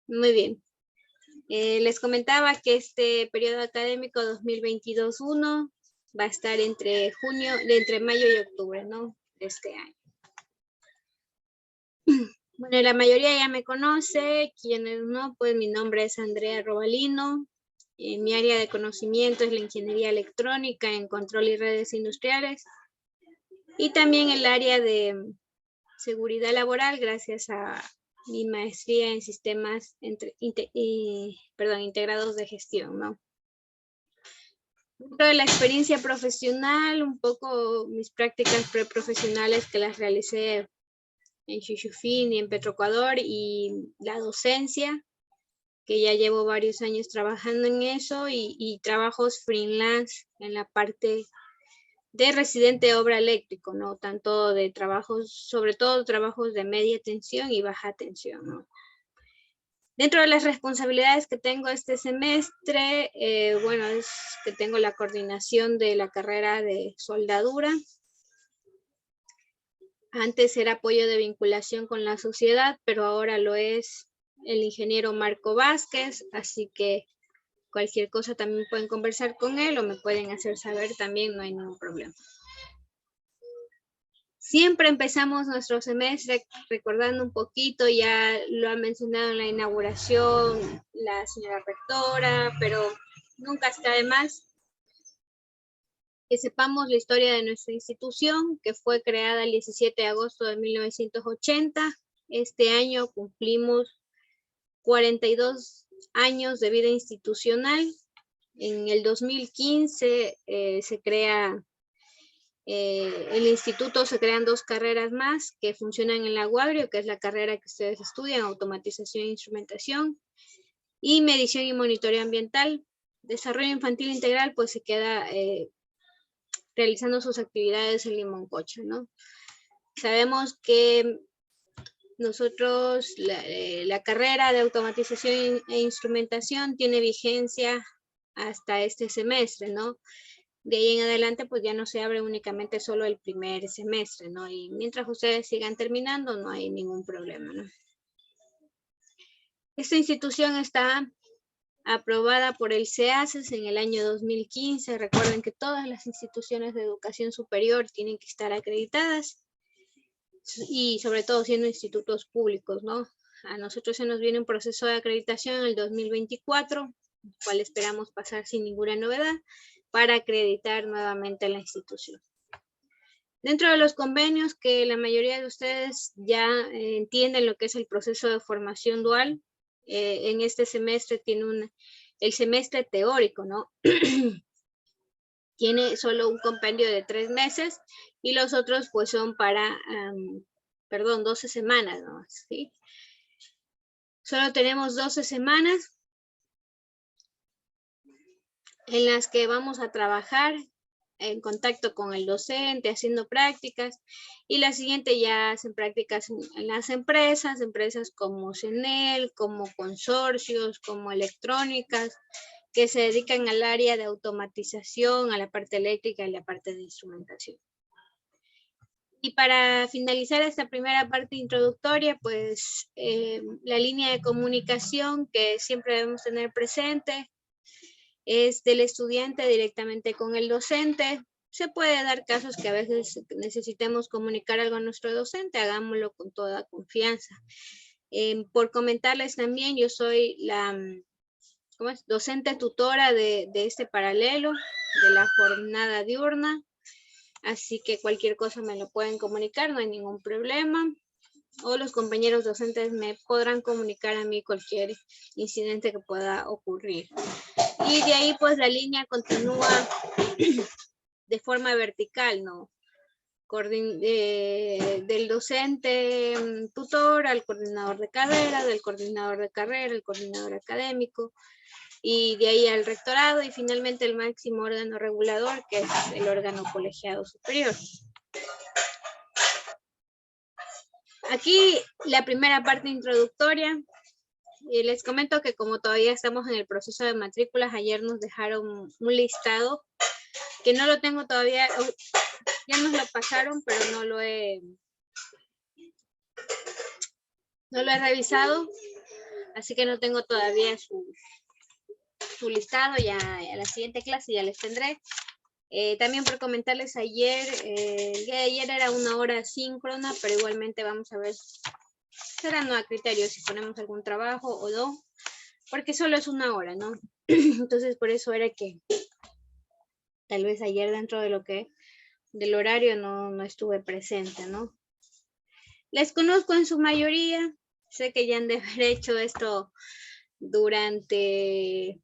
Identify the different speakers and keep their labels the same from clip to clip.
Speaker 1: Muy bien. Les comentaba que este periodo académico 2022-1 va a estar entre mayo y octubre, ¿no? De este año. Bueno, la mayoría ya me conoce, quienes no, pues mi nombre es Andrea Robalino. Mi área de conocimiento es la ingeniería electrónica en control y redes industriales. Y también el área de seguridad laboral, gracias a mi maestría en sistemas integrados de gestión, ¿no? Dentro de la experiencia profesional, un poco mis prácticas preprofesionales que las realicé en Xuxufín y en Petroecuador, y la docencia, que ya llevo varios años trabajando en eso, y trabajos freelance en la parte de residente de obra eléctrico, ¿no? Tanto de trabajos, sobre todo trabajos de media tensión y baja tensión, ¿no? Dentro de las responsabilidades que tengo este semestre, bueno, es que tengo la coordinación de la carrera de soldadura. Antes era apoyo de vinculación con la sociedad, pero ahora lo es el ingeniero Marco Vázquez, así que cualquier cosa también pueden conversar con él o me pueden hacer saber también, no hay ningún problema. Siempre empezamos nuestro semestre recordando un poquito, ya lo ha mencionado en la inauguración la señora rectora, pero nunca está de más que sepamos la historia de nuestra institución, que fue creada el 17 de agosto de 1980. Este año cumplimos 42 años de vida institucional. En el 2015 se crea el instituto, se crean 2 carreras más que funcionan en la UAGRIO, que es la carrera que ustedes estudian, automatización e instrumentación, y medición y monitoreo ambiental. Desarrollo infantil integral, pues se queda realizando sus actividades en Limoncocha, ¿no? Sabemos que nosotros, la carrera de automatización e instrumentación tiene vigencia hasta este semestre, ¿no? De ahí en adelante, pues ya no se abre únicamente solo el primer semestre, ¿no? Y mientras ustedes sigan terminando, no hay ningún problema, ¿no? Esta institución está aprobada por el CEACES en el año 2015. Recuerden que todas las instituciones de educación superior tienen que estar acreditadas y sobre todo siendo institutos públicos, ¿no? A nosotros se nos viene un proceso de acreditación en el 2024, el cual esperamos pasar sin ninguna novedad para acreditar nuevamente la institución. Dentro de los convenios, que la mayoría de ustedes ya entienden lo que es el proceso de formación dual, en este semestre tiene el semestre teórico, ¿no? Tiene solo un compendio de 3 meses y los otros pues son para, 12 semanas, ¿no? ¿Sí? Solo tenemos 12 semanas en las que vamos a trabajar en contacto con el docente, haciendo prácticas, y la siguiente ya hacen prácticas en las empresas como CENEL, como consorcios, como electrónicas, que se dedican al área de automatización, a la parte eléctrica y la parte de instrumentación. Y para finalizar esta primera parte introductoria, pues la línea de comunicación que siempre debemos tener presente es del estudiante directamente con el docente. Se puede dar casos que a veces necesitemos comunicar algo a nuestro docente, hagámoslo con toda confianza. Por comentarles también, yo soy la docente tutora de este paralelo, de la jornada diurna, así que cualquier cosa me lo pueden comunicar, no hay ningún problema. O los compañeros docentes me podrán comunicar a mí cualquier incidente que pueda ocurrir. Y de ahí pues la línea continúa de forma vertical, ¿no? Del docente tutor al coordinador de carrera, del coordinador de carrera, el coordinador académico, y de ahí al rectorado, y finalmente el máximo órgano regulador, que es el órgano colegiado superior. Aquí la primera parte introductoria. Y les comento que como todavía estamos en el proceso de matrículas, ayer nos dejaron un listado que no lo tengo todavía, ya nos lo pasaron, pero no lo he revisado. Así que no tengo todavía su listado, ya a la siguiente clase ya les tendré. También por comentarles ayer, el día de ayer era una hora síncrona, pero igualmente vamos a ver, será no a criterio si ponemos algún trabajo o no, porque solo es una hora, ¿no? Entonces por eso era que tal vez ayer dentro de lo que del horario no estuve presente, ¿no? Les conozco en su mayoría, sé que ya han de haber hecho esto durante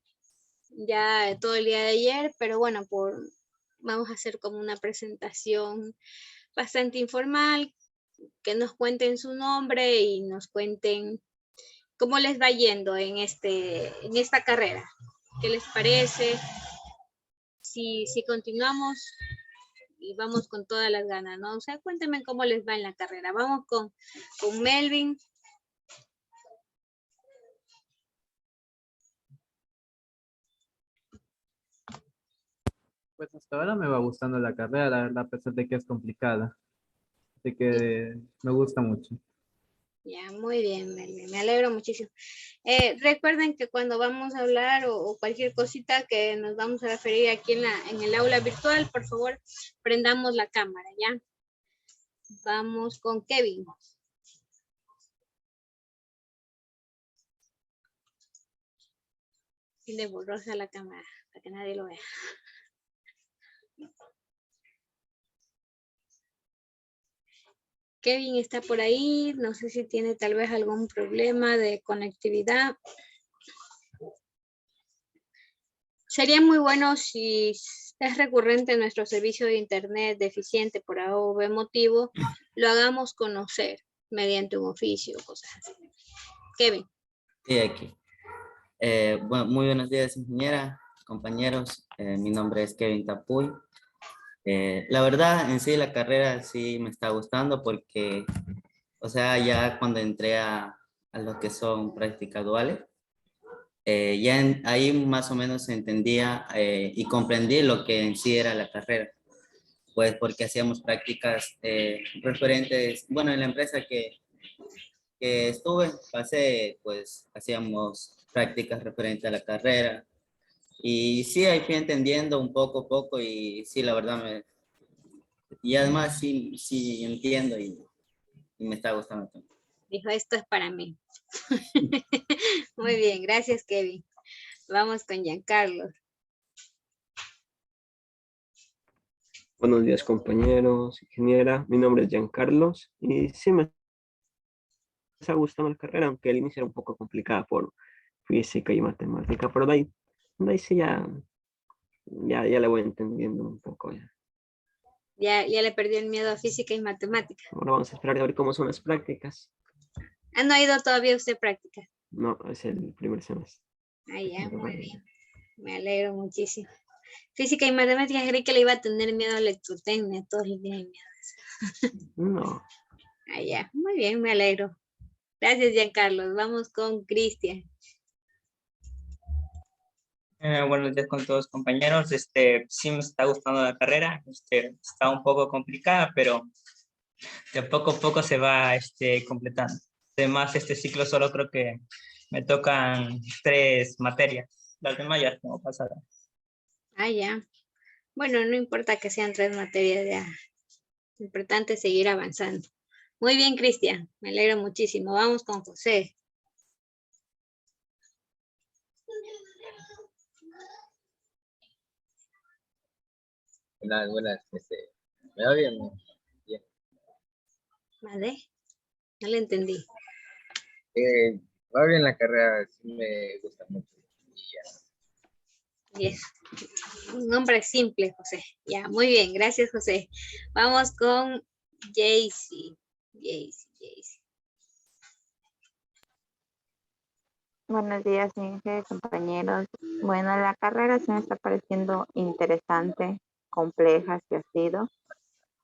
Speaker 1: ya todo el día de ayer, pero bueno, vamos a hacer como una presentación bastante informal, que nos cuenten su nombre y nos cuenten cómo les va yendo en esta carrera. ¿Qué les parece? Si continuamos y vamos con todas las ganas, ¿no? O sea, cuéntenme cómo les va en la carrera. Vamos con Melvin.
Speaker 2: Pues hasta ahora me va gustando la carrera, la verdad, a pesar de que es complicada, de que me gusta mucho.
Speaker 1: Ya, muy bien, Melvin, me alegro muchísimo. Recuerden que cuando vamos a hablar o cualquier cosita que nos vamos a referir aquí en el aula virtual, por favor, prendamos la cámara, ¿ya? Vamos con Kevin. Tiene borrosa la cámara para que nadie lo vea. Kevin está por ahí, no sé si tiene tal vez algún problema de conectividad. Sería muy bueno si es recurrente nuestro servicio de internet deficiente por A o B motivo, lo hagamos conocer mediante un oficio, cosas así. Kevin.
Speaker 3: Sí, aquí. Bueno, muy buenos días, ingeniera, compañeros. Mi nombre es Kevin Tapuy. La verdad, en sí, la carrera sí me está gustando porque, o sea, ya cuando entré a lo que son prácticas duales, ahí más o menos entendía y comprendí lo que en sí era la carrera. Pues porque hacíamos prácticas referentes, bueno, en la empresa que estuve, pasé, pues hacíamos prácticas referentes a la carrera. Y sí, ahí fui entendiendo un poco a poco y sí, la verdad y además sí entiendo y me está gustando también.
Speaker 1: Dijo, esto es para mí. Muy bien, gracias, Kevin. Vamos con Giancarlo.
Speaker 4: Buenos días, compañeros, ingeniera. Mi nombre es Giancarlos y sí me está gustando la carrera, aunque al inicio era un poco complicada por física y matemática, pero de ahí sí ya le voy entendiendo un poco ya.
Speaker 1: Ya le perdió el miedo a física y matemática.
Speaker 4: Ahora vamos a esperar a ver cómo son las prácticas.
Speaker 1: ¿No ha ido todavía usted práctica?
Speaker 4: No, es el primer semestre.
Speaker 1: Ah, ya, muy bien. Me alegro muchísimo. Física y matemáticas, creí que le iba a tener miedo a electrotecnia, todos les tienen miedo.
Speaker 4: No.
Speaker 1: Ah, ya, muy bien, me alegro. Gracias, Giancarlo. Vamos con Cristian.
Speaker 5: Buenos días con todos, compañeros. Sí me está gustando la carrera. Está un poco complicada, pero de poco a poco se va completando. Además, este ciclo solo creo que me tocan 3 materias. Las demás ya tengo pasadas.
Speaker 1: Ah, ya. Bueno, no importa que sean 3 materias ya. Lo importante es seguir avanzando. Muy bien, Cristian. Me alegro muchísimo. Vamos con José.
Speaker 6: Buenas, ¿me va bien? Bien.
Speaker 1: ¿Vale? No le entendí.
Speaker 6: Va bien la carrera, sí me gusta mucho. Y ya.
Speaker 1: Yes. Un nombre simple, José. Ya, muy bien. Gracias, José. Vamos con Jaycee. Jaycee.
Speaker 7: Buenos días, Inge, compañeros. Bueno, la carrera se me está pareciendo interesante, compleja, si ha sido.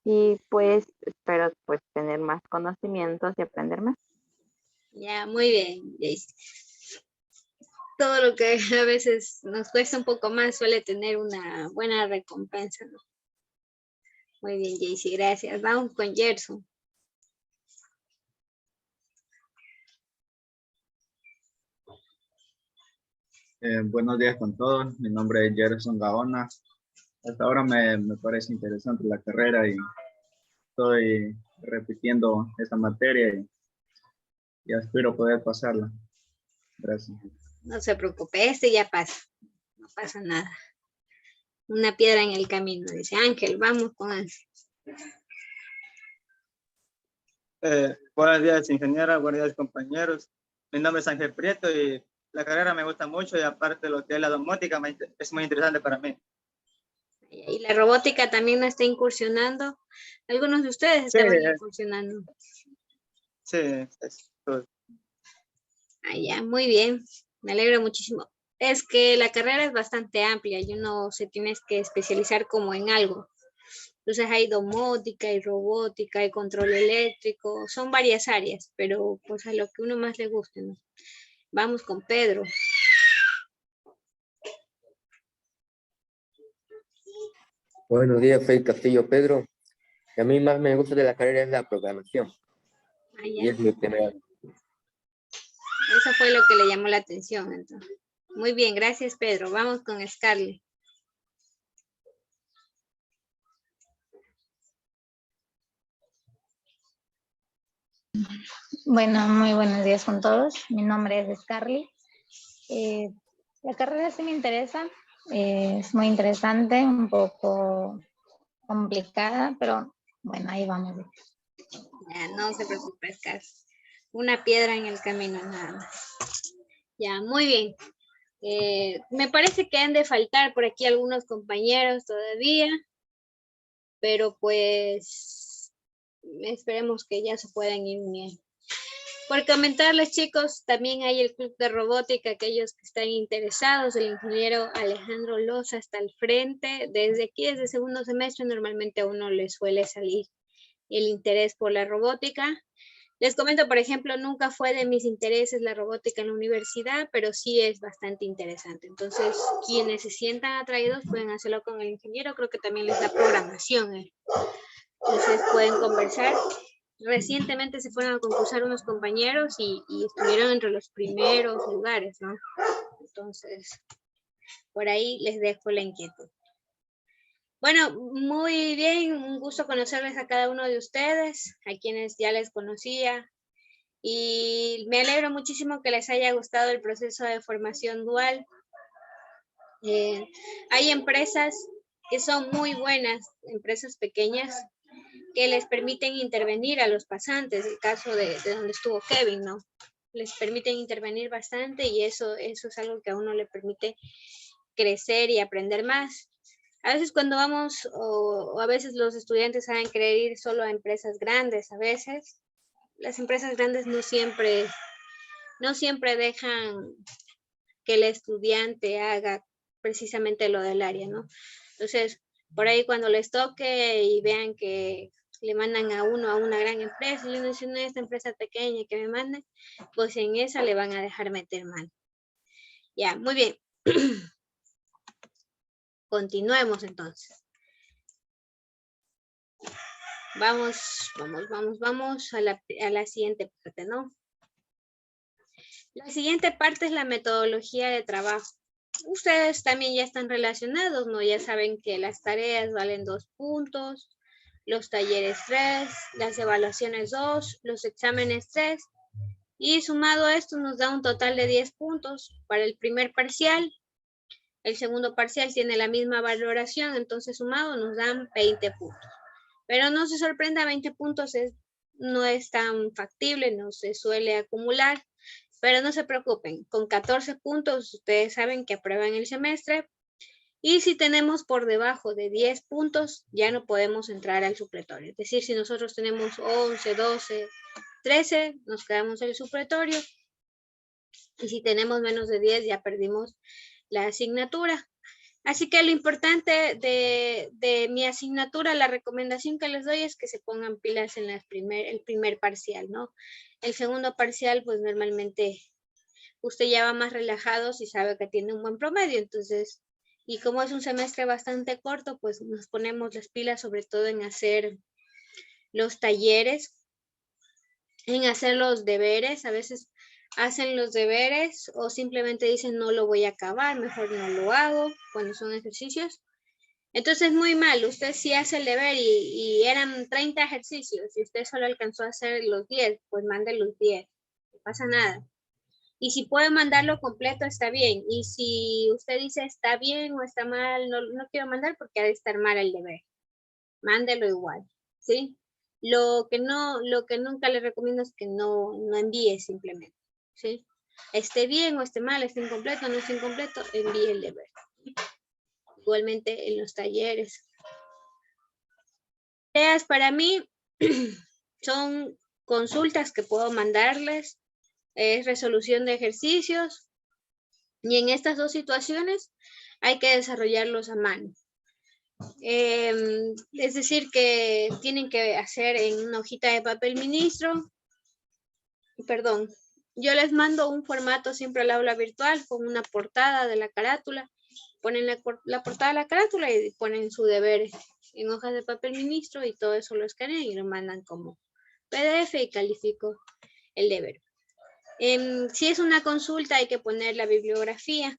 Speaker 7: Y pues espero pues tener más conocimientos y aprender más.
Speaker 1: Ya, muy bien, Jaycee. Todo lo que a veces nos cuesta un poco más suele tener una buena recompensa, ¿no? Muy bien, Jaycee, gracias. Vamos con Gerson.
Speaker 8: Buenos días con todos. Mi nombre es Gerson Gaona. Hasta ahora me parece interesante la carrera y estoy repitiendo esta materia y aspiro poder pasarla. Gracias.
Speaker 1: No se preocupe, este ya pasa. No pasa nada. Una piedra en el camino, dice Ángel. Vamos con Ángel.
Speaker 9: Buenos días, ingeniera. Buenos días, compañeros. Mi nombre es Ángel Prieto y la carrera me gusta mucho y aparte lo que es la domótica es muy interesante para mí.
Speaker 1: Y la robótica también la está incursionando. Algunos de ustedes estaban incursionando.
Speaker 9: Sí, es todo.
Speaker 1: Ah, ya, muy bien. Me alegro muchísimo. Es que la carrera es bastante amplia y uno se tiene que especializar como en algo. Entonces hay domótica, hay robótica, hay control eléctrico, son varias áreas, pero pues a lo que uno más le guste, ¿no? Vamos con Pedro.
Speaker 10: Buenos días, soy Castillo Pedro. Y a mí más me gusta de la carrera es la programación.
Speaker 1: Ah,
Speaker 10: Y es mi primera.
Speaker 1: Eso fue lo que le llamó la atención, entonces. Muy bien, gracias, Pedro. Vamos con Scarlett.
Speaker 11: Bueno, muy buenos días con todos. Mi nombre es Scarlett. La carrera sí me interesa. Es muy interesante, un poco complicada, pero bueno, ahí vamos.
Speaker 1: Ya, no se preocupe, Scarlett. Una piedra en el camino, nada más. Ya, muy bien. Me parece que han de faltar por aquí algunos compañeros todavía, pero pues esperemos que ya se puedan ir uniendo. Por comentarles, chicos, también hay el club de robótica, aquellos que están interesados, el ingeniero Alejandro Loza está al frente. Desde aquí, desde segundo semestre, normalmente a uno le suele salir el interés por la robótica. Les comento, por ejemplo, nunca fue de mis intereses la robótica en la universidad, pero sí es bastante interesante. Entonces, quienes se sientan atraídos pueden hacerlo con el ingeniero. Creo que también les da programación. Entonces, pueden conversar. Recientemente se fueron a concursar unos compañeros y estuvieron entre los primeros lugares, ¿no? Entonces, por ahí les dejo la inquietud. Bueno, muy bien, un gusto conocerles a cada uno de ustedes, a quienes ya les conocía, y me alegro muchísimo que les haya gustado el proceso de formación dual. Hay empresas que son muy buenas, empresas pequeñas, que les permiten intervenir a los pasantes, el caso de donde estuvo Kevin, ¿no? Les permiten intervenir bastante y eso es algo que a uno le permite crecer y aprender más. A veces cuando vamos, o a veces los estudiantes saben querer ir solo a empresas grandes, a veces las empresas grandes no siempre dejan que el estudiante haga precisamente lo del área, ¿no? Entonces, por ahí cuando les toque y vean que le mandan a uno a una gran empresa, y uno dice, no, esta empresa pequeña que me manden, pues en esa le van a dejar meter mano. Ya, muy bien. Continuemos entonces. Vamos a la siguiente parte, ¿no? La siguiente parte es la metodología de trabajo. Ustedes también ya están relacionados, ¿no? Ya saben que las tareas valen 2 puntos, los talleres 3, las evaluaciones 2, los exámenes 3, y sumado a esto nos da un total de 10 puntos para el primer parcial. El segundo parcial tiene la misma valoración, entonces sumado nos dan 20 puntos. Pero no se sorprenda, 20 puntos no es tan factible, no se suele acumular. Pero no se preocupen, con 14 puntos ustedes saben que aprueban el semestre. Y si tenemos por debajo de 10 puntos, ya no podemos entrar al supletorio. Es decir, si nosotros tenemos 11, 12, 13, nos quedamos en el supletorio. Y si tenemos menos de 10, ya perdimos la asignatura. Así que lo importante de mi asignatura, la recomendación que les doy es que se pongan pilas en el primer parcial, ¿no? El segundo parcial, pues normalmente usted ya va más relajado si sabe que tiene un buen promedio. Entonces, y como es un semestre bastante corto, pues nos ponemos las pilas sobre todo en hacer los talleres, en hacer los deberes. A veces hacen los deberes o simplemente dicen no lo voy a acabar, mejor no lo hago cuando son ejercicios. Entonces muy mal, usted sí hace el deber y eran 30 ejercicios y usted solo alcanzó a hacer los 10, pues mande los 10, no pasa nada. Y si puede mandarlo completo está bien, y si usted dice está bien o está mal, no quiero mandar porque ha de estar mal el deber, mándelo igual, ¿sí? Lo que nunca le recomiendo es que no envíe simplemente, ¿sí? Esté bien o esté mal, esté incompleto o no esté incompleto, envíe el deber. Igualmente en los talleres. Tareas para mí son consultas que puedo mandarles, es resolución de ejercicios, y en estas dos situaciones hay que desarrollarlos a mano. Es decir, que tienen que hacer en una hojita de papel ministro. Perdón, yo les mando un formato siempre al aula virtual con una portada de la carátula. Ponen la portada de la carátula y ponen su deber en hojas de papel ministro y todo eso lo escanean y lo mandan como PDF y califico el deber. Si es una consulta hay que poner la bibliografía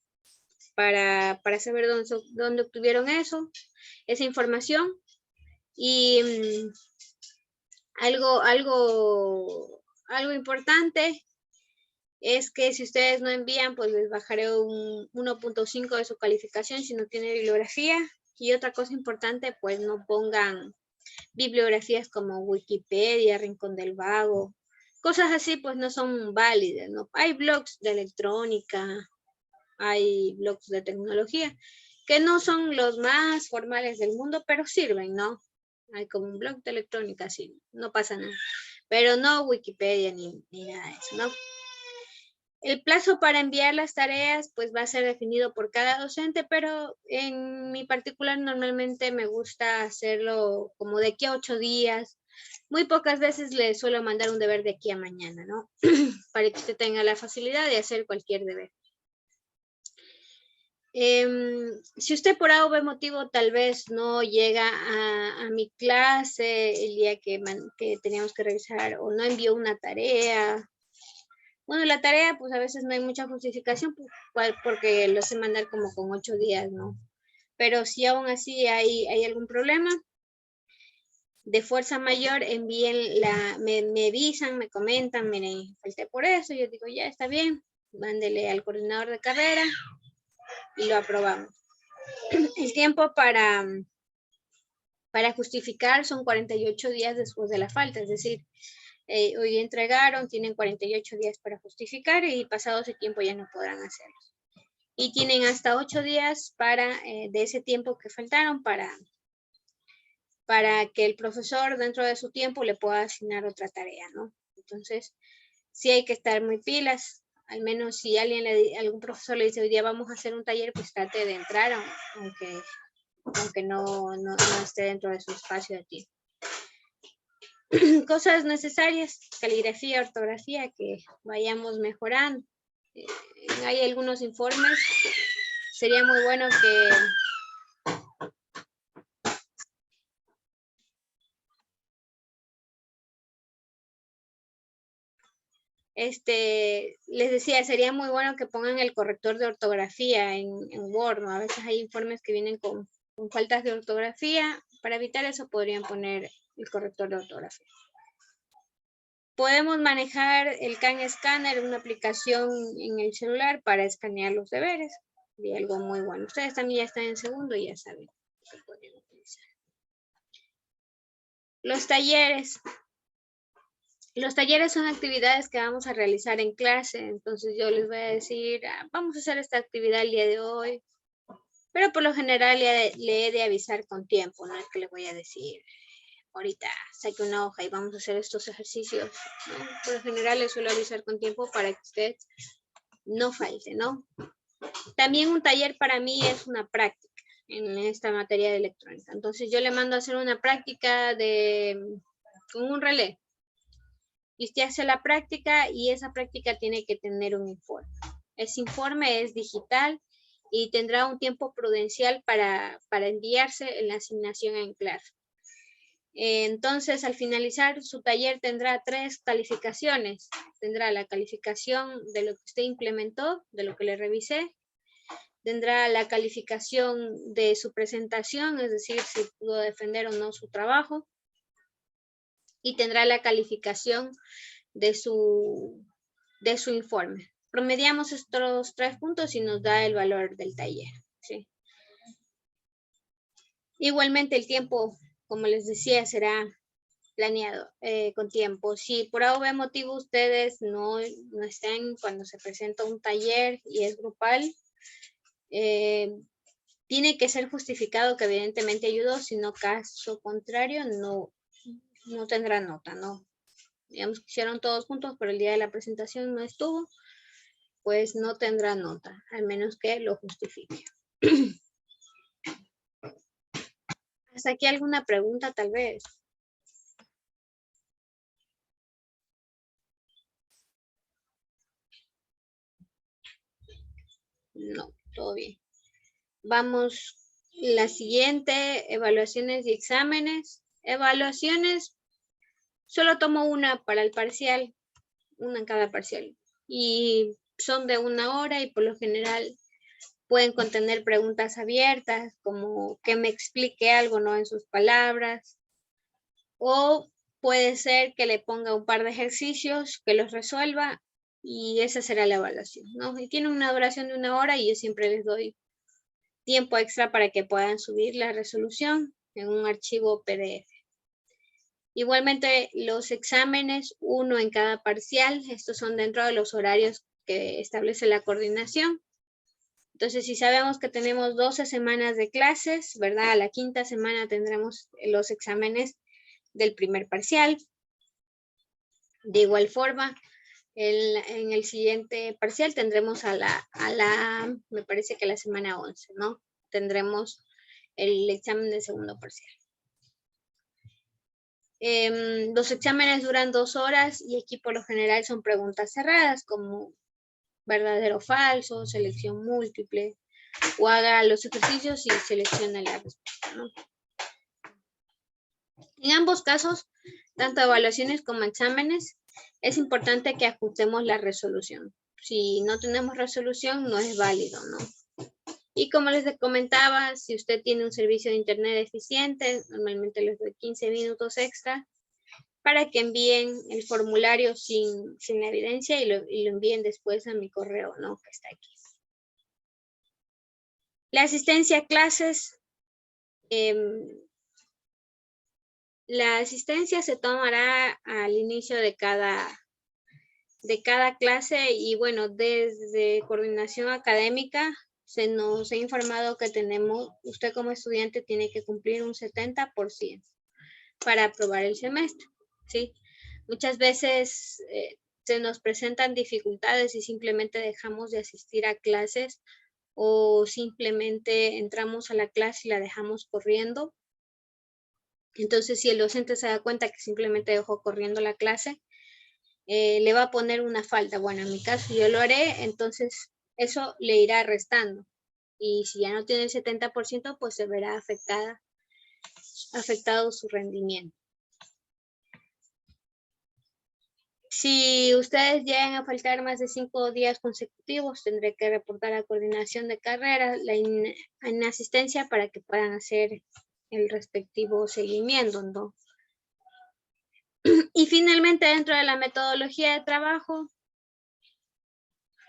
Speaker 1: para saber dónde obtuvieron esa información. Y algo importante es que si ustedes no envían, pues les bajaré un 1.5 de su calificación si no tiene bibliografía. Y otra cosa importante, pues no pongan bibliografías como Wikipedia, Rincón del Vago. Cosas así, pues no son válidas, ¿no? Hay blogs de electrónica, hay blogs de tecnología, que no son los más formales del mundo, pero sirven, ¿no? Hay como un blog de electrónica, sí, no pasa nada. Pero no Wikipedia ni nada de eso, ¿no? El plazo para enviar las tareas pues va a ser definido por cada docente, pero en mi particular normalmente me gusta hacerlo como de aquí a 8 días. Muy pocas veces le suelo mandar un deber de aquí a mañana, ¿no? Para que usted tenga la facilidad de hacer cualquier deber. Si usted por A o B motivo tal vez no llega a mi clase el día que teníamos que revisar o no envió una tarea. Bueno, la tarea, pues a veces no hay mucha justificación porque lo sé mandar como con 8 días, ¿no? Pero si aún así hay algún problema de fuerza mayor, me avisan, me comentan, miren, falté por eso, yo digo, ya está bien, mándele al coordinador de carrera y lo aprobamos. El tiempo para justificar son 48 días después de la falta, es decir, hoy entregaron, tienen 48 días para justificar y pasado ese tiempo ya no podrán hacerlo. Y tienen hasta 8 días de ese tiempo que faltaron para que el profesor dentro de su tiempo le pueda asignar otra tarea, ¿no? Entonces, sí hay que estar muy pilas, al menos si algún profesor le dice hoy día vamos a hacer un taller, pues trate de entrar, aunque no esté dentro de su espacio de tiempo. Cosas necesarias, caligrafía, ortografía, que vayamos mejorando. Hay algunos informes, sería muy bueno que les decía, sería muy bueno que pongan el corrector de ortografía en Word, ¿no? A veces hay informes que vienen con faltas de ortografía. Para evitar eso podrían poner el corrector de ortografía. Podemos manejar el Can Scanner, una aplicación en el celular para escanear los deberes. Y algo muy bueno. Ustedes también ya están en segundo y ya saben que pueden utilizar. Los talleres. Los talleres son actividades que vamos a realizar en clase. Entonces yo les voy a decir, vamos a hacer esta actividad el día de hoy. Pero por lo general le he de avisar con tiempo. No es que le voy a decir, ahorita saque una hoja y vamos a hacer estos ejercicios, ¿no? Por lo general le suelo avisar con tiempo para que usted no falte, ¿no? También un taller para mí es una práctica en esta materia de electrónica. Entonces yo le mando a hacer una práctica con un relé. Y usted hace la práctica y esa práctica tiene que tener un informe. Ese informe es digital y tendrá un tiempo prudencial para enviarse en la asignación en clase. Entonces, al finalizar su taller tendrá 3 calificaciones. tendrá la calificación de lo que usted implementó, de lo que le revisé, tendrá la calificación de su presentación, es decir, si pudo defender o no su trabajo, y tendrá la calificación de su informe. Promediamos estos 3 puntos y nos da el valor del taller, ¿sí? Igualmente el tiempo, como les decía, será planeado con tiempo. Si por algún motivo ustedes no estén cuando se presenta un taller y es grupal, tiene que ser justificado que evidentemente ayudó, si no caso contrario no tendrá nota, ¿no? Digamos que hicieron todos juntos, pero el día de la presentación no estuvo, pues no tendrá nota, al menos que lo justifique. ¿Hasta aquí alguna pregunta tal vez? No, todo bien. Vamos, la siguiente, evaluaciones y exámenes. Evaluaciones, solo tomo una para el parcial, una en cada parcial. Y son de 1 hora y por lo general pueden contener preguntas abiertas, como que me explique algo, ¿no? En sus palabras. O puede ser que le ponga un par de ejercicios, que los resuelva y esa será la evaluación, ¿no? Y tiene una duración de 1 hora y yo siempre les doy tiempo extra para que puedan subir la resolución en un archivo PDF. Igualmente los exámenes, 1 en cada parcial, estos son dentro de los horarios que establece la coordinación. Entonces, si sabemos que tenemos 12 semanas de clases, ¿verdad? A la 5ª semana tendremos los exámenes del primer parcial. De igual forma, en el siguiente parcial tendremos me parece que la semana 11, ¿no? Tendremos el examen del segundo parcial. Los exámenes duran 2 horas y aquí por lo general son preguntas cerradas como verdadero o falso, selección múltiple, o haga los ejercicios y seleccione la respuesta, ¿no? En ambos casos, tanto evaluaciones como exámenes, es importante que ajustemos la resolución. Si no tenemos resolución, no es válido, ¿no? Y como les comentaba, si usted tiene un servicio de internet eficiente, normalmente les doy 15 minutos extra para que envíen el formulario sin la evidencia y lo envíen después a mi correo, ¿no? Que está aquí. La asistencia a clases. La asistencia se tomará al inicio de cada clase y bueno, desde coordinación académica se nos ha informado que usted como estudiante tiene que cumplir un 70% para aprobar el semestre, ¿sí? Muchas veces se nos presentan dificultades y simplemente dejamos de asistir a clases o simplemente entramos a la clase y la dejamos corriendo. Entonces, si el docente se da cuenta que simplemente dejó corriendo la clase, le va a poner una falta. Bueno, en mi caso yo lo haré, entonces eso le irá restando. Y si ya no tiene el 70%, pues se verá afectado su rendimiento. Si ustedes llegan a faltar más de 5 días consecutivos, tendré que reportar a coordinación de carrera la inasistencia para que puedan hacer el respectivo seguimiento, ¿no? Y finalmente, dentro de la metodología de trabajo,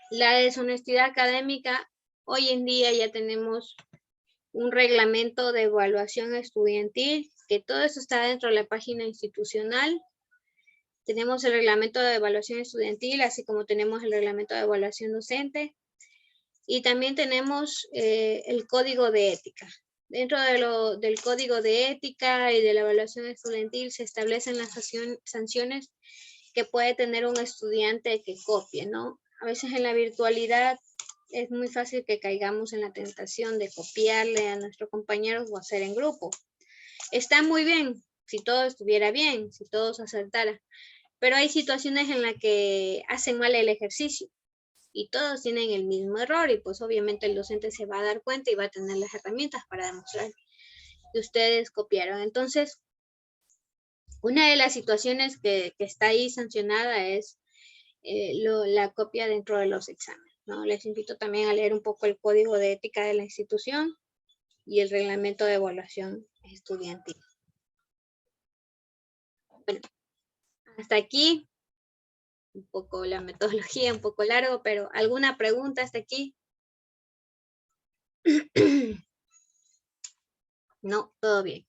Speaker 1: la deshonestidad académica, hoy en día ya tenemos un reglamento de evaluación estudiantil, que todo eso está dentro de la página institucional. Tenemos el reglamento de evaluación estudiantil, así como tenemos el reglamento de evaluación docente. Y también tenemos el código de ética. Dentro del código de ética y de la evaluación estudiantil se establecen las sanciones que puede tener un estudiante que copie, ¿no? A veces en la virtualidad es muy fácil que caigamos en la tentación de copiarle a nuestros compañeros o hacer en grupo. Está muy bien si todo estuviera bien, si todos acertaran, pero hay situaciones en las que hacen mal el ejercicio y todos tienen el mismo error y pues obviamente el docente se va a dar cuenta y va a tener las herramientas para demostrar que ustedes copiaron. Entonces, una de las situaciones que está ahí sancionada es la copia dentro de los exámenes, ¿no? Les invito también a leer un poco el código de ética de la institución y el reglamento de evaluación estudiantil. Bueno, hasta aquí, un poco la metodología, un poco largo, pero ¿alguna pregunta hasta aquí? No, todo bien.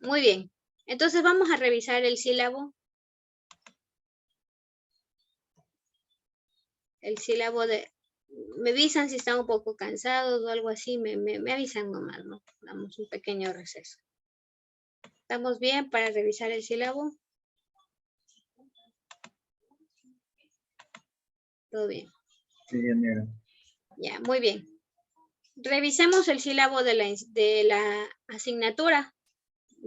Speaker 1: Muy bien. Entonces vamos a revisar el sílabo. El sílabo de... Me avisan si están un poco cansados o algo así, me avisan nomás, ¿no? Damos un pequeño receso. ¿Estamos bien para revisar el sílabo? Todo bien.
Speaker 8: Sí, ingeniera.
Speaker 1: Ya, muy bien. Revisemos el sílabo de la asignatura.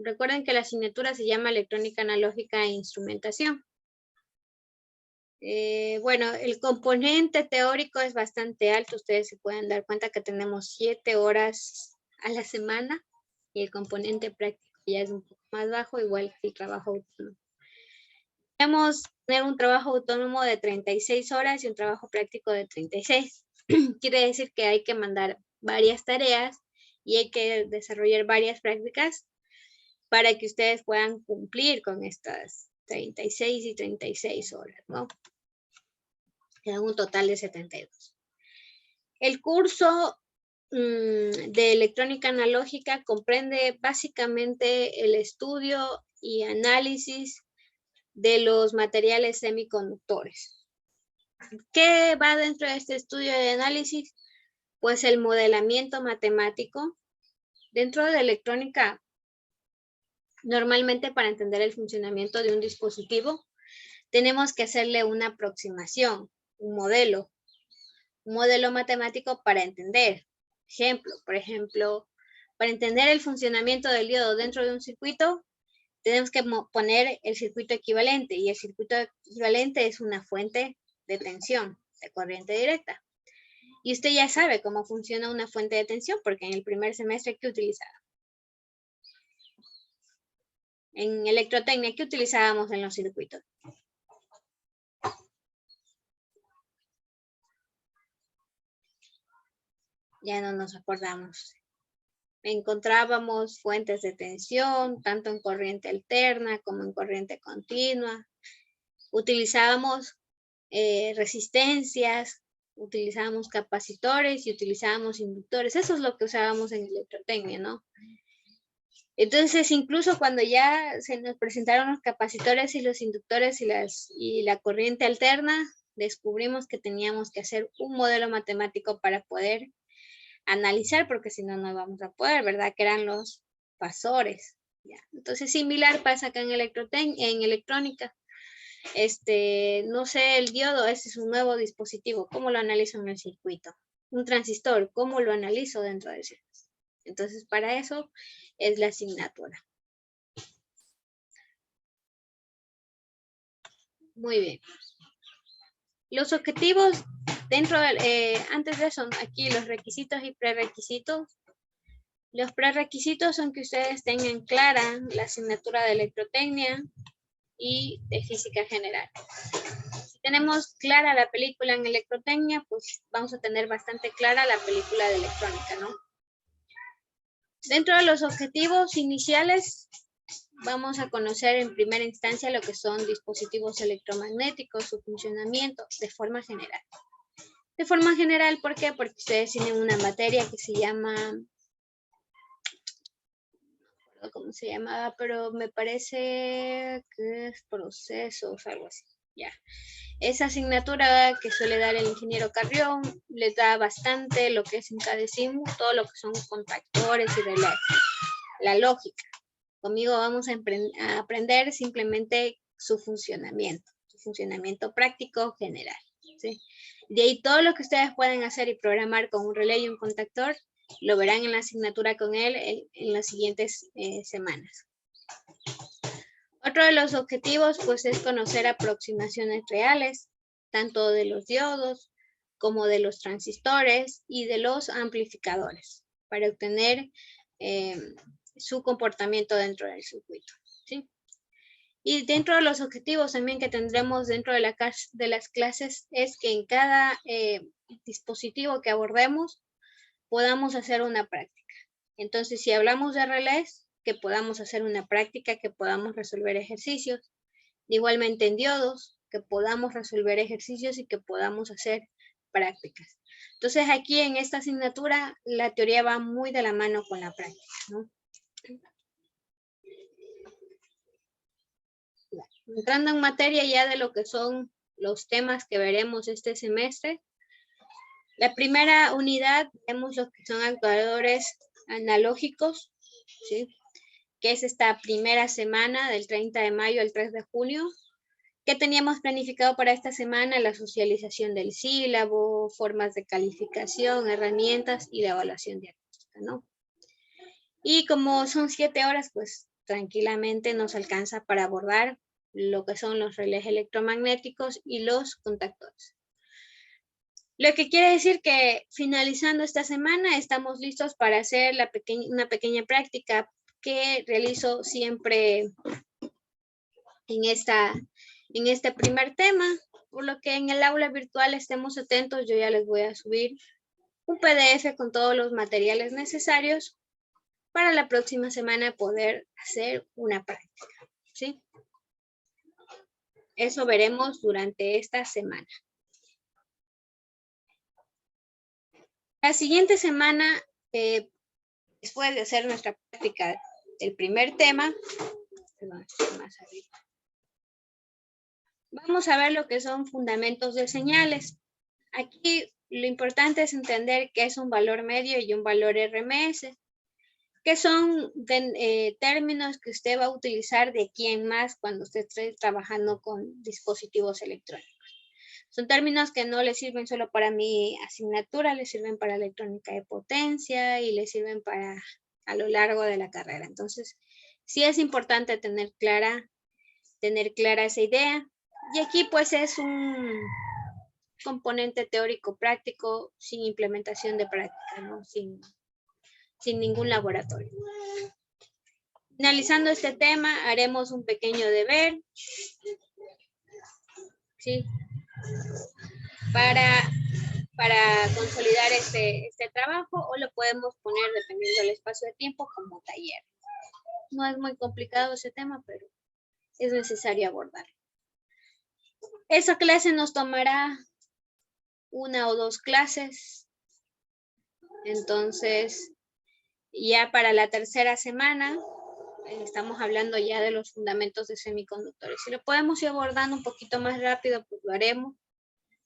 Speaker 1: Recuerden que la asignatura se llama Electrónica Analógica e Instrumentación. Bueno, el componente teórico es bastante alto. Ustedes se pueden dar cuenta que tenemos 7 horas a la semana y el componente práctico ya es un poco más bajo, igual que el trabajo autónomo. Podemos tener un trabajo autónomo de 36 horas y un trabajo práctico de 36. Quiere decir que hay que mandar varias tareas y hay que desarrollar varias prácticas para que ustedes puedan cumplir con estas 36 y 36 horas, ¿no? Queda un total de 72. El curso de electrónica analógica comprende básicamente el estudio y análisis de los materiales semiconductores. ¿Qué va dentro de este estudio y análisis? Pues el modelamiento matemático. Dentro de electrónica, normalmente para entender el funcionamiento de un dispositivo, tenemos que hacerle una aproximación, un modelo matemático para entender. Por ejemplo, para entender el funcionamiento del diodo dentro de un circuito, tenemos que poner el circuito equivalente, y el circuito equivalente es una fuente de tensión, de corriente directa. Y usted ya sabe cómo funciona una fuente de tensión, porque en el primer semestre, ¿qué utilizaba? En electrotecnia, ¿qué utilizábamos en los circuitos? Ya no nos acordamos. Encontrábamos fuentes de tensión, tanto en corriente alterna como en corriente continua. Utilizábamos resistencias, utilizábamos capacitores y utilizábamos inductores. Eso es lo que usábamos en electrotecnia, ¿no? Entonces, incluso cuando ya se nos presentaron los capacitores y los inductores y la corriente alterna, descubrimos que teníamos que hacer un modelo matemático para poder analizar, porque si no, no vamos a poder, ¿verdad? Que eran los fasores. ¿Ya? Entonces, similar pasa acá en electrónica. No sé, el diodo, este es un nuevo dispositivo. ¿Cómo lo analizo en el circuito? Un transistor, ¿cómo lo analizo dentro del circuito? Entonces, para eso es la asignatura. Muy bien. Los objetivos dentro del, antes de eso, aquí los requisitos y prerequisitos. Los prerequisitos son que ustedes tengan clara la asignatura de electrotecnia y de física general. Si tenemos clara la película en electrotecnia, pues vamos a tener bastante clara la película de electrónica, ¿no? Dentro de los objetivos iniciales, vamos a conocer en primera instancia lo que son dispositivos electromagnéticos, su funcionamiento de forma general. De forma general, ¿por qué? Porque ustedes tienen una materia que se llama, no recuerdo cómo se llamaba, pero me parece que es procesos, algo así, ya. Esa asignatura que suele dar el ingeniero Carrión, les da bastante lo que es en cada símbolo, todo lo que son contactores y relés, la lógica. Conmigo vamos a aprender simplemente su funcionamiento práctico general, ¿sí? De ahí todo lo que ustedes pueden hacer y programar con un relé y un contactor, lo verán en la asignatura con él en las siguientes semanas. Otro de los objetivos, pues, es conocer aproximaciones reales, tanto de los diodos como de los transistores y de los amplificadores, para obtener su comportamiento dentro del circuito, ¿sí? Y dentro de los objetivos también que tendremos dentro de las clases es que en cada dispositivo que abordemos podamos hacer una práctica. Entonces, si hablamos de relés, que podamos hacer una práctica, que podamos resolver ejercicios. Igualmente en diodos, que podamos resolver ejercicios y que podamos hacer prácticas. Entonces, aquí en esta asignatura, la teoría va muy de la mano con la práctica, ¿no? Entrando en materia ya de lo que son los temas que veremos este semestre. La primera unidad vemos lo que son actuadores analógicos, ¿sí? Que es esta primera semana del 30 de mayo al 3 de junio. ¿Qué teníamos planificado para esta semana? La socialización del sílabo, formas de calificación, herramientas y la evaluación diagnóstica, ¿no? Y como son 7 horas, pues tranquilamente nos alcanza para abordar lo que son los relés electromagnéticos y los contactores. Lo que quiere decir que finalizando esta semana estamos listos para hacer una pequeña práctica que realizo siempre en este primer tema, por lo que en el aula virtual estemos atentos. Yo ya les voy a subir un PDF con todos los materiales necesarios para la próxima semana poder hacer una práctica, ¿sí? Eso veremos durante esta semana. La siguiente semana, después de hacer nuestra práctica del primer tema, vamos a ver lo que son fundamentos de señales. Aquí lo importante es entender qué es un valor medio y un valor RMS, que son términos que usted va a utilizar de aquí en más cuando usted esté trabajando con dispositivos electrónicos. Son términos que no le sirven solo para mi asignatura, le sirven para electrónica de potencia y le sirven para a lo largo de la carrera. Entonces, sí es importante tener clara esa idea. Y aquí pues es un componente teórico práctico sin implementación de práctica, ¿no? Sin ningún laboratorio. Finalizando este tema, haremos un pequeño deber, ¿sí? Para consolidar este trabajo, o lo podemos poner, dependiendo del espacio de tiempo, como taller. No es muy complicado ese tema, pero es necesario abordarlo. Esa clase nos tomará 1 o 2 clases. Entonces, ya para la tercera semana, estamos hablando ya de los fundamentos de semiconductores. Si lo podemos ir abordando un poquito más rápido, pues lo haremos.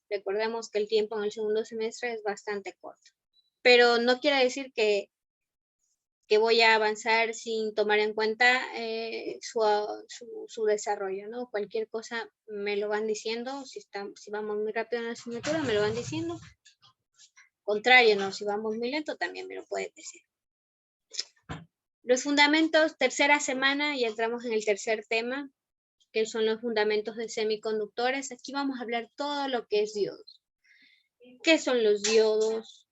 Speaker 1: Recordemos que el tiempo en el segundo semestre es bastante corto. Pero no quiere decir que voy a avanzar sin tomar en cuenta su desarrollo, ¿no? Cualquier cosa me lo van diciendo. Si vamos muy rápido en la asignatura, me lo van diciendo. Contrario, ¿no? Si vamos muy lento, también me lo pueden decir. Los fundamentos, tercera semana, y entramos en el tercer tema, que son los fundamentos de semiconductores. Aquí vamos a hablar todo lo que es diodos. ¿Qué son los diodos?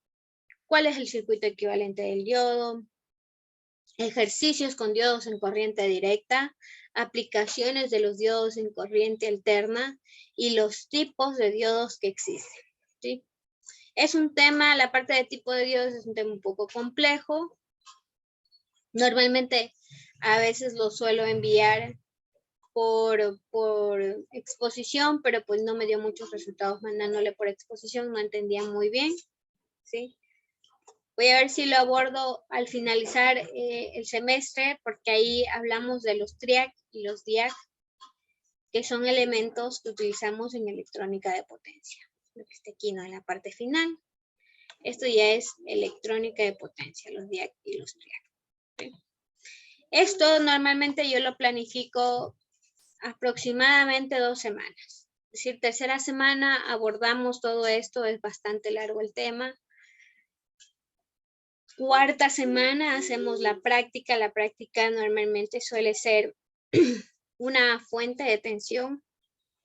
Speaker 1: ¿Cuál es el circuito equivalente del diodo? Ejercicios con diodos en corriente directa, aplicaciones de los diodos en corriente alterna y los tipos de diodos que existen, ¿sí? Es un tema, la parte de tipo de diodos es un tema un poco complejo. Normalmente a veces lo suelo enviar por exposición, pero pues no me dio muchos resultados mandándole por exposición, no entendía muy bien, ¿sí? Voy a ver si lo abordo al finalizar el semestre, porque ahí hablamos de los TRIAC y los DIAC, que son elementos que utilizamos en electrónica de potencia. Lo que está aquí, ¿no? En la parte final. Esto ya es electrónica de potencia, los DIAC y los TRIAC. ¿Sí? Esto normalmente yo lo planifico aproximadamente 2 semanas. Es decir, tercera semana abordamos todo esto, es bastante largo el tema. Cuarta semana hacemos la práctica. La práctica normalmente suele ser una fuente de tensión.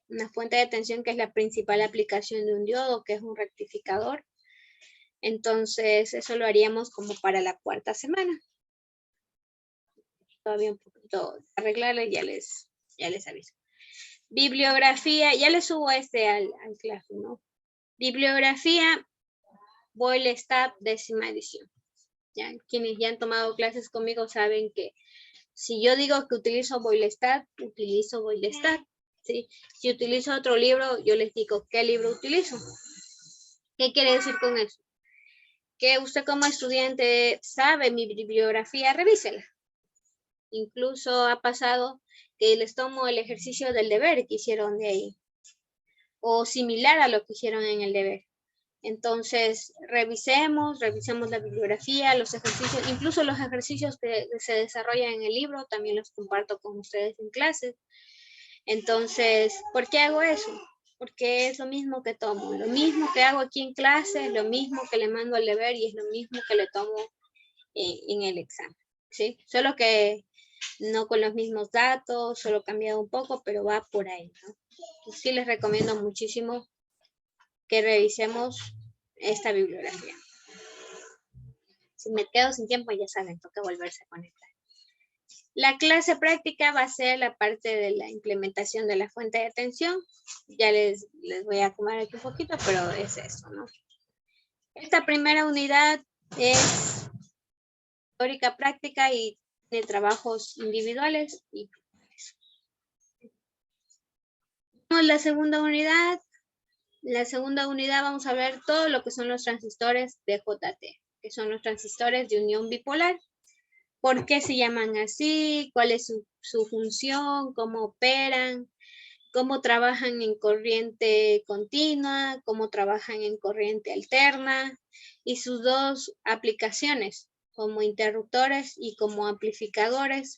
Speaker 1: Una fuente de tensión que es la principal aplicación de un diodo, que es un rectificador. Entonces, eso lo haríamos como para la cuarta semana. Todavía un poquito arreglarle, ya les Ya les aviso. Bibliografía, ya les subo al Classroom, ¿no? Bibliografía, Boyle Stab, 10ª edición. ¿Ya? Quienes ya han tomado clases conmigo saben que si yo digo que utilizo Boyle Stab, utilizo Boyle Stab. ¿Sí? Si utilizo otro libro, yo les digo qué libro utilizo. ¿Qué quiere decir con eso? Que usted como estudiante sabe mi bibliografía, revísela. Incluso ha pasado que les tomo el ejercicio del deber que hicieron de ahí. O similar a lo que hicieron en el deber. Entonces, revisemos la bibliografía, los ejercicios, incluso los ejercicios que se desarrollan en el libro, también los comparto con ustedes en clases. Entonces, ¿por qué hago eso? Porque es lo mismo que tomo, lo mismo que hago aquí en clase, lo mismo que le mando al deber y es lo mismo que le tomo en el examen, ¿sí? Solo que no con los mismos datos, solo cambiado un poco, pero va por ahí, ¿no? Sí les recomiendo muchísimo que revisemos esta bibliografía. Si me quedo sin tiempo, ya saben, toca volverse a conectar. La clase práctica va a ser la parte de la implementación de la fuente de atención. Ya les voy a acomodar aquí un poquito, pero es eso, ¿no? Esta primera unidad es teórica práctica y de trabajos individuales y grupales. La segunda unidad. En la segunda unidad vamos a ver todo lo que son los transistores de JT, que son los transistores de unión bipolar. ¿Por qué se llaman así? ¿Cuál es su función? ¿Cómo operan? ¿Cómo trabajan en corriente continua? ¿Cómo trabajan en corriente alterna? Y sus dos aplicaciones, como interruptores y como amplificadores